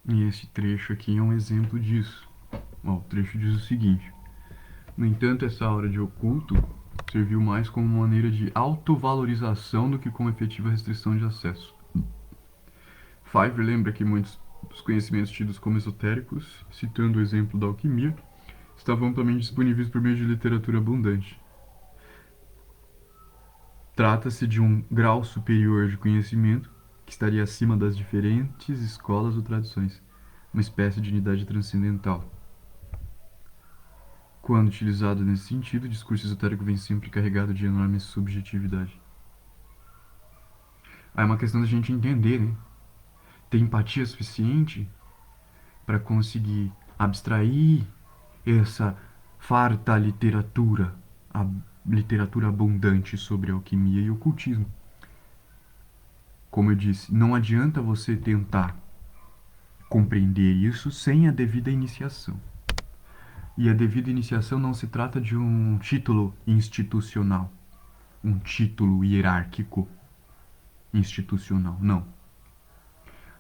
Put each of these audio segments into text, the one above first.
E esse trecho aqui é um exemplo disso. Ó, o trecho diz o seguinte: no entanto, essa aura de oculto serviu mais como maneira de autovalorização do que como efetiva restrição de acesso. Five lembra que muitos dos conhecimentos tidos como esotéricos, citando o exemplo da alquimia, estavam amplamente disponíveis por meio de literatura abundante. Trata-se de um grau superior de conhecimento que estaria acima das diferentes escolas ou tradições, uma espécie de unidade transcendental. Quando utilizado nesse sentido, o discurso esotérico vem sempre carregado de enorme subjetividade. Aí é uma questão da gente entender, né? Ter empatia suficiente para conseguir abstrair essa farta literatura, a literatura abundante sobre alquimia e ocultismo. Como eu disse, não adianta você tentar compreender isso sem a devida iniciação. E a devida iniciação não se trata de um título institucional, um título hierárquico institucional, não.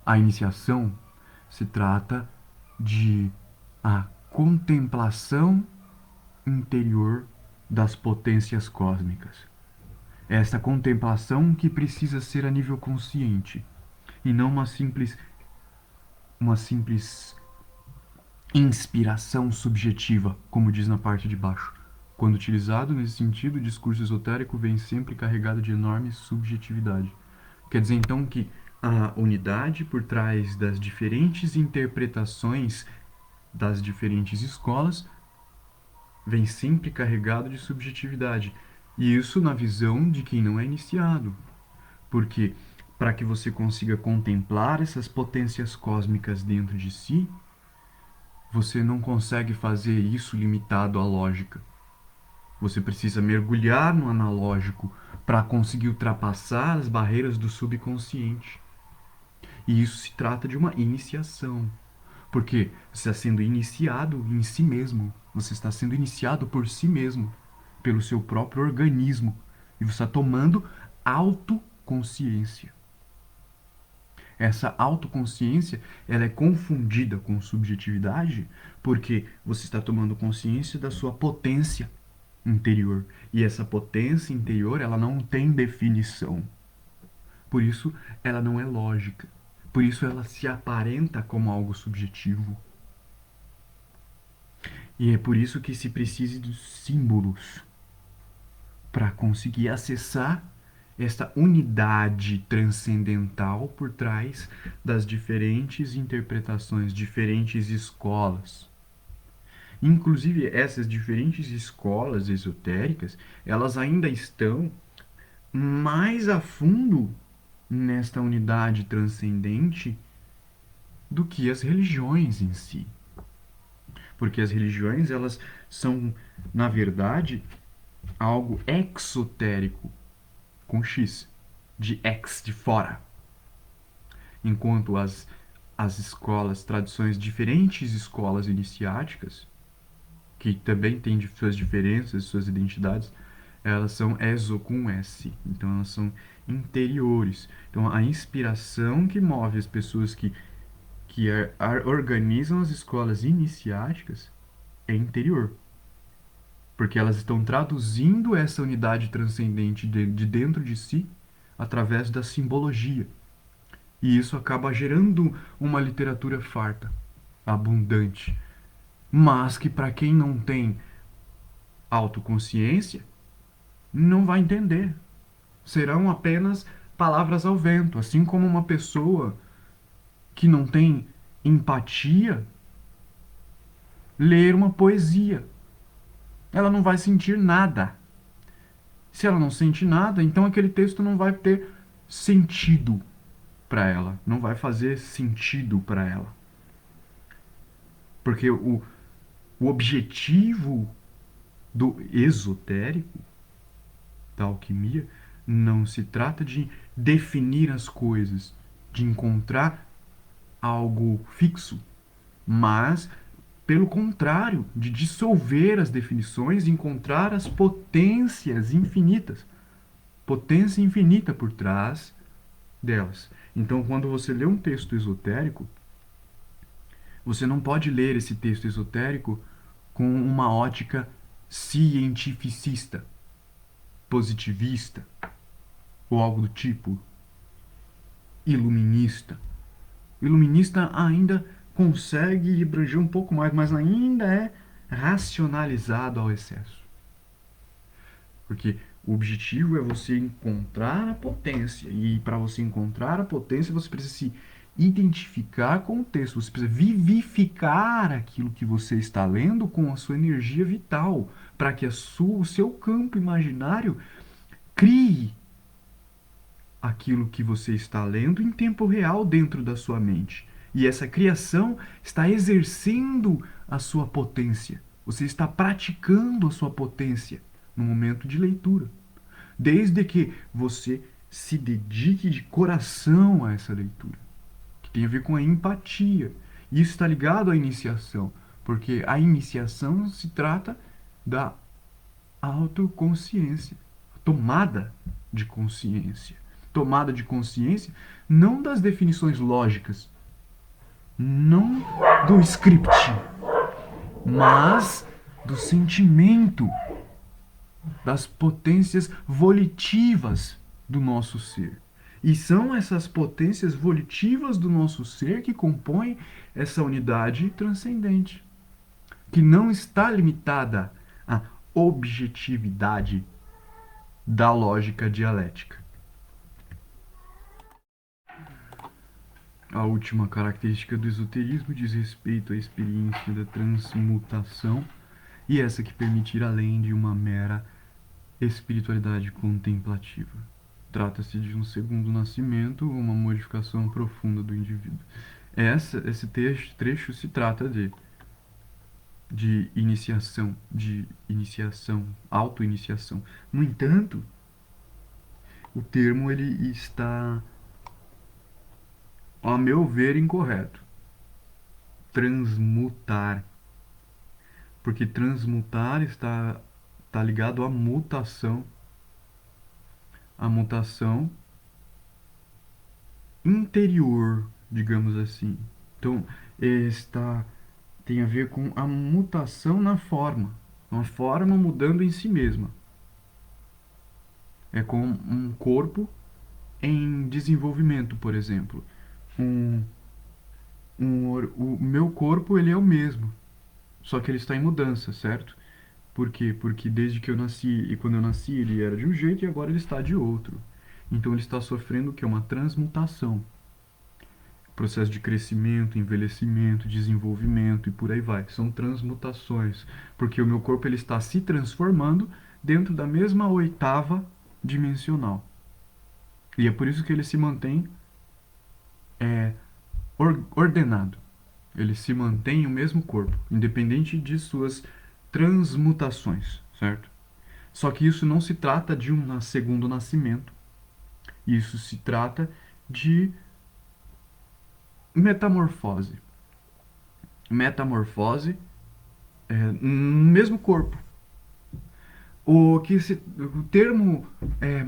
A iniciação se trata de a contemplação interior das potências cósmicas. Esta contemplação que precisa ser a nível consciente e não uma simples inspiração subjetiva, como diz na parte de baixo. Quando utilizado nesse sentido, o discurso esotérico vem sempre carregado de enorme subjetividade. Quer dizer então que a unidade por trás das diferentes interpretações das diferentes escolas vem sempre carregado de subjetividade. E isso na visão de quem não é iniciado. Porque para que você consiga contemplar essas potências cósmicas dentro de si, você não consegue fazer isso limitado à lógica. Você precisa mergulhar no analógico para conseguir ultrapassar as barreiras do subconsciente. E isso se trata de uma iniciação. Porque você está sendo iniciado em si mesmo. Você está sendo iniciado por si mesmo, pelo seu próprio organismo. E você está tomando autoconsciência. Essa autoconsciência, ela é confundida com subjetividade porque você está tomando consciência da sua potência interior. E essa potência interior, ela não tem definição. Por isso, ela não é lógica. Por isso, ela se aparenta como algo subjetivo. E é por isso que se precisa de símbolos para conseguir acessar esta unidade transcendental por trás das diferentes interpretações, diferentes escolas. Inclusive, essas diferentes escolas esotéricas, elas ainda estão mais a fundo nesta unidade transcendente do que as religiões em si. Porque as religiões, elas são, na verdade, algo exotérico, com X, de ex, de fora. Enquanto as escolas, tradições, diferentes escolas iniciáticas, que também têm suas diferenças, suas identidades, elas são exo com S. Então elas são interiores. Então a inspiração que move as pessoas que organizam as escolas iniciáticas é interior. Porque elas estão traduzindo essa unidade transcendente de dentro de si através da simbologia. E isso acaba gerando uma literatura farta, abundante, mas que para quem não tem autoconsciência, não vai entender. Serão apenas palavras ao vento, assim como uma pessoa que não tem empatia ler uma poesia. Ela não vai sentir nada. Se ela não sente nada, então aquele texto não vai ter sentido para ela, não vai fazer sentido para ela. Porque o objetivo do esotérico, da alquimia, não se trata de definir as coisas, de encontrar algo fixo, mas, pelo contrário, de dissolver as definições e encontrar as potências infinitas. Potência infinita por trás delas. Então, quando você lê um texto esotérico, Você não pode ler esse texto esotérico com uma ótica cientificista, positivista ou algo do tipo, iluminista. O iluminista ainda consegue abranger um pouco mais, mas ainda é racionalizado ao excesso. Porque o objetivo é você encontrar a potência. E para você encontrar a potência, você precisa se identificar com o texto. Você precisa vivificar aquilo que você está lendo com a sua energia vital. Para que o seu campo imaginário crie aquilo que você está lendo em tempo real dentro da sua mente. E essa criação está exercendo a sua potência. Você está praticando a sua potência no momento de leitura. Desde que você se dedique de coração a essa leitura, que tem a ver com a empatia. Isso está ligado à iniciação, porque a iniciação se trata da autoconsciência, tomada de consciência. Tomada de consciência não das definições lógicas, não do script, mas do sentimento, das potências volitivas do nosso ser. E são essas potências volitivas do nosso ser que compõem essa unidade transcendente, que não está limitada à objetividade da lógica dialética. A última característica do esoterismo diz respeito à experiência da transmutação, e essa que permite ir além de uma mera espiritualidade contemplativa. Trata-se de um segundo nascimento, uma modificação profunda do indivíduo. Esse trecho se trata de iniciação, auto-iniciação. No entanto, o termo ele está, a meu ver, incorreto. Transmutar. Porque transmutar está ligado à mutação. A mutação interior, digamos assim. Então, tem a ver com a mutação na forma. Uma forma mudando em si mesma. É como um corpo em desenvolvimento, por exemplo. O meu corpo, ele é o mesmo, só que ele está em mudança, certo? Por quê? Porque desde que eu nasci, e quando eu nasci ele era de um jeito e agora ele está de outro. Então ele está sofrendo o que é uma transmutação. Processo de crescimento, envelhecimento, desenvolvimento e por aí vai. São transmutações, porque o meu corpo ele está se transformando dentro da mesma oitava dimensional. E é por isso que ele se mantém ordenado. Ele se mantém o mesmo corpo, independente de suas transmutações, certo? Só que isso não se trata de um segundo nascimento. Isso se trata de metamorfose. Metamorfose no mesmo corpo. O termo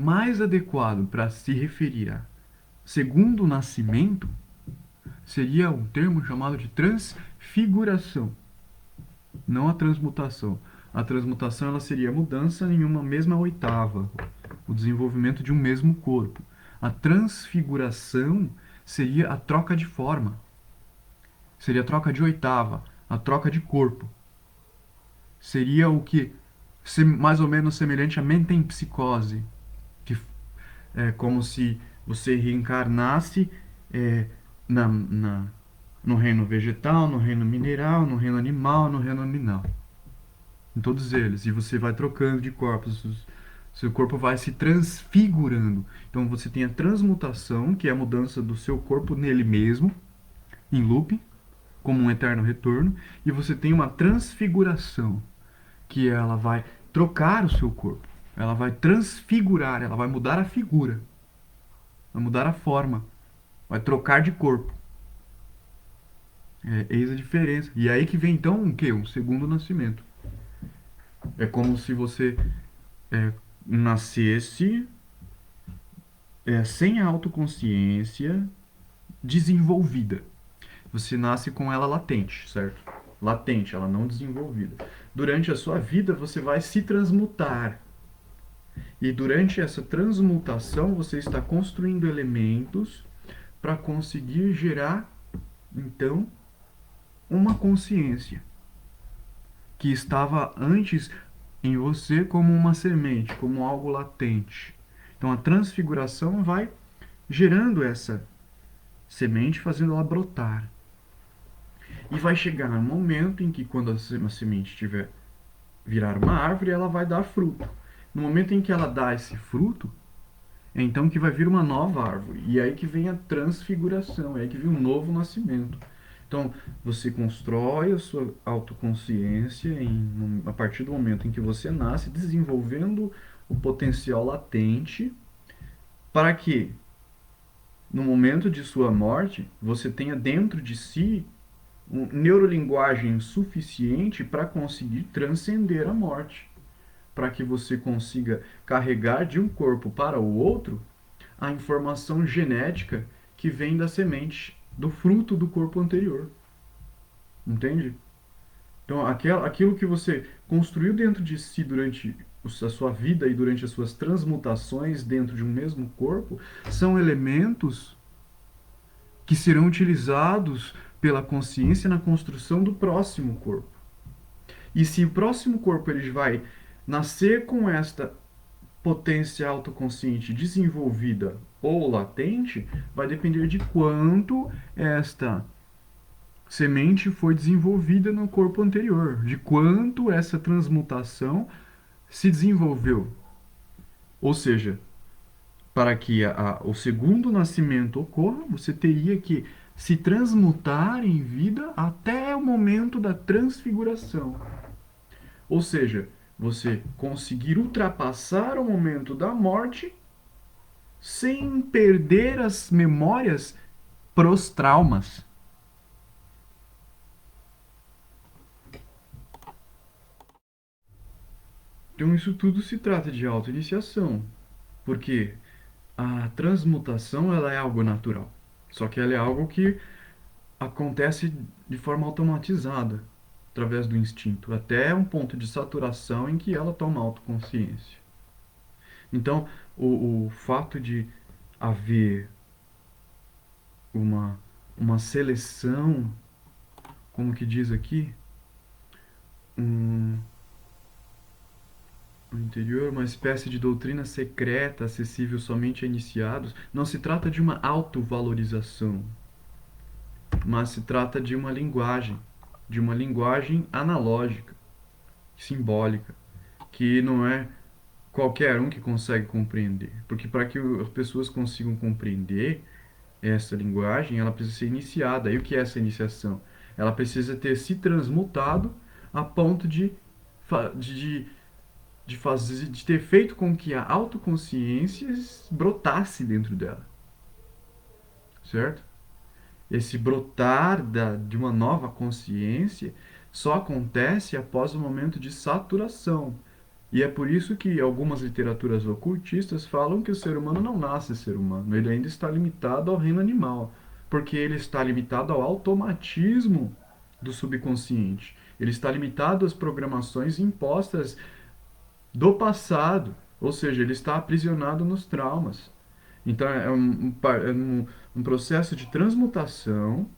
mais adequado para se referir a segundo nascimento seria um termo chamado de transfiguração, não a transmutação. A transmutação ela seria a mudança em uma mesma oitava, o desenvolvimento de um mesmo corpo. A transfiguração seria a troca de forma, seria a troca de oitava, a troca de corpo. Seria o que mais ou menos semelhante à metempsicose, que é como se você reencarnasse na, na, no reino vegetal, no reino mineral, no reino animal, no reino nominal. Em todos eles. E você vai trocando de corpos. Seu corpo vai se transfigurando. Então você tem a transmutação, que é a mudança do seu corpo nele mesmo, em loop, como um eterno retorno. E você tem uma transfiguração, que ela vai trocar o seu corpo. Ela vai transfigurar, ela vai mudar a figura. Vai mudar a forma. Vai trocar de corpo. Eis a diferença. E aí que vem então o quê? Um segundo nascimento. É como se você nascesse sem a autoconsciência desenvolvida. Você nasce com ela latente, certo? Latente, ela não desenvolvida. Durante a sua vida, você vai se transmutar. E durante essa transmutação, você está construindo elementos para conseguir gerar, então, uma consciência que estava antes em você como uma semente, como algo latente. Então, a transfiguração vai gerando essa semente, fazendo ela brotar. E vai chegar um momento em que, quando a semente tiver virar uma árvore, ela vai dar fruto. No momento em que ela dá esse fruto, é então que vai vir uma nova árvore. E é aí que vem a transfiguração, é aí que vem um novo nascimento. Então, você constrói a sua autoconsciência a partir do momento em que você nasce, desenvolvendo o potencial latente para que, no momento de sua morte, você tenha dentro de si neurolinguagem suficiente para conseguir transcender a morte, para que você consiga carregar de um corpo para o outro a informação genética que vem da semente, do fruto do corpo anterior. Entende? Então, aquilo que você construiu dentro de si durante a sua vida e durante as suas transmutações dentro de um mesmo corpo são elementos que serão utilizados pela consciência na construção do próximo corpo. E se o próximo corpo ele vai nascer com esta potência autoconsciente desenvolvida ou latente, vai depender de quanto esta semente foi desenvolvida no corpo anterior, de quanto essa transmutação se desenvolveu. Ou seja, para que o segundo nascimento ocorra, você teria que se transmutar em vida até o momento da transfiguração. Ou seja, você conseguir ultrapassar o momento da morte sem perder as memórias pros traumas. Então isso tudo se trata de autoiniciação, porque a transmutação ela é algo natural, só que ela é algo que acontece de forma automatizada, através do instinto, até um ponto de saturação em que ela toma autoconsciência. Então, o fato de haver uma, uma seleção, como que diz aqui, um, o interior, uma espécie de doutrina secreta acessível somente a iniciados, não se trata de uma autovalorização, mas se trata de uma linguagem analógica, simbólica, que não é qualquer um que consegue compreender. Porque para que as pessoas consigam compreender essa linguagem, ela precisa ser iniciada. E o que é essa iniciação? Ela precisa ter se transmutado a ponto de ter feito com que a autoconsciência brotasse dentro dela, certo? Esse brotar de uma nova consciência só acontece após o momento de saturação. E é por isso que algumas literaturas ocultistas falam que o ser humano não nasce ser humano, ele ainda está limitado ao reino animal, porque ele está limitado ao automatismo do subconsciente. Ele está limitado às programações impostas do passado, ou seja, ele está aprisionado nos traumas. Então é um processo de transmutação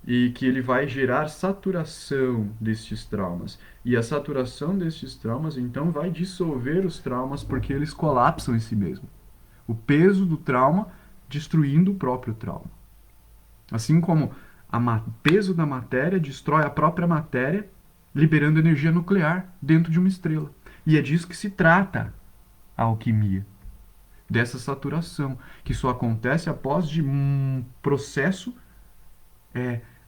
e que ele vai gerar saturação destes traumas. E a saturação destes traumas então vai dissolver os traumas porque eles colapsam em si mesmo. O peso do trauma destruindo o próprio trauma. Assim como o peso da matéria destrói a própria matéria, liberando energia nuclear dentro de uma estrela. E é disso que se trata a alquimia, dessa saturação, que só acontece após de um processo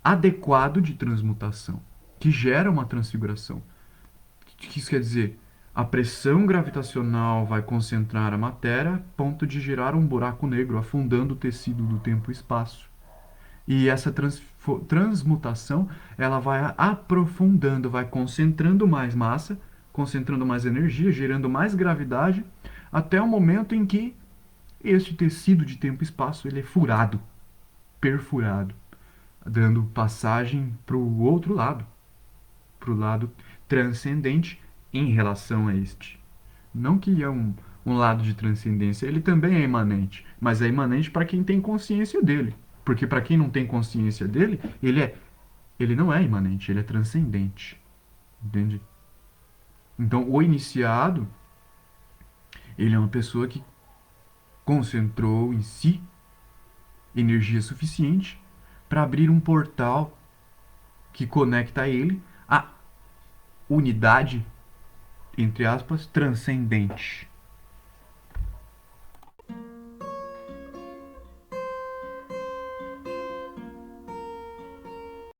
adequado de transmutação, que gera uma transfiguração. O que isso quer dizer? A pressão gravitacional vai concentrar a matéria a ponto de gerar um buraco negro, afundando o tecido do tempo e espaço. E essa transmutação, ela vai aprofundando, vai concentrando mais massa, concentrando mais energia, gerando mais gravidade, até o momento em que este tecido de tempo e espaço ele é furado, perfurado. dando passagem para o outro lado, para o lado transcendente em relação a este. Não que é um lado de transcendência, ele também é imanente, mas é imanente para quem tem consciência dele. Porque para quem não tem consciência dele, ele não é imanente, ele é transcendente. Entende? Então, o iniciado, ele é uma pessoa que concentrou em si energia suficiente para abrir um portal que conecta ele à unidade, entre aspas, transcendente.